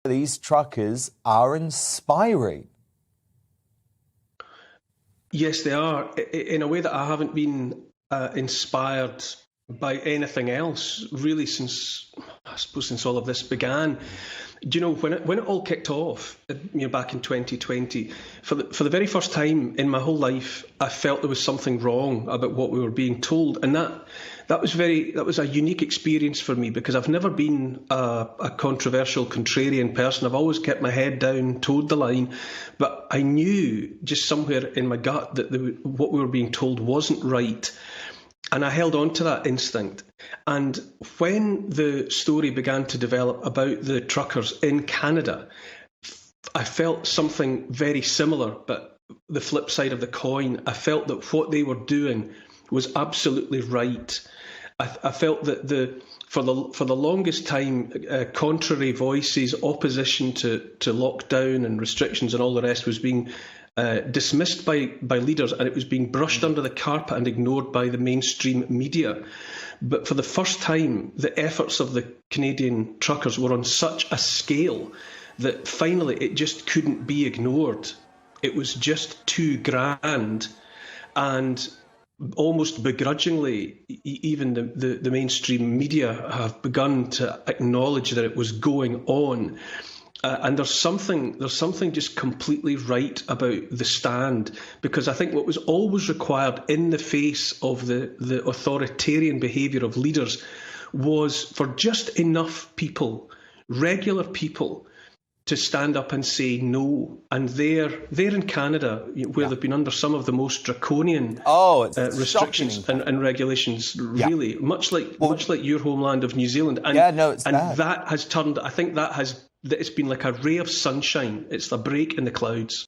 These truckers are inspiring. Yes, they are, in a way that I haven't been inspired by anything else, really, since, I suppose, since all of this began. Do you know, when it all kicked off, back in 2020, for the very first time in my whole life, I felt there was something wrong about what we were being told, and that was a unique experience for me, because I've never been a controversial, contrarian person. I've always kept my head down, towed the line, but I knew just somewhere in my gut that what we were being told wasn't right. And I held on to that instinct. And when the story began to develop about the truckers in Canada, I felt something very similar, but the flip side of the coin. I felt that what they were doing was absolutely right. I felt that for the longest time, contrary voices, opposition to lockdown and restrictions and all the rest was being dismissed by leaders, and it was being brushed under the carpet and ignored by the mainstream media. But for the first time, the efforts of the Canadian truckers were on such a scale that finally it just couldn't be ignored. It was just too grand, and almost begrudgingly, even the mainstream media have begun to acknowledge that it was going on. And there's something just completely right about the stand, because I think what was always required in the face of the authoritarian behaviour of leaders was for just enough people, regular people, to stand up and say no. And they're in Canada, where they've been under some of the most draconian restrictions and regulations, really, much like your homeland of New Zealand. And, it's bad. That has turned, I think it's been like a ray of sunshine. It's a break in the clouds.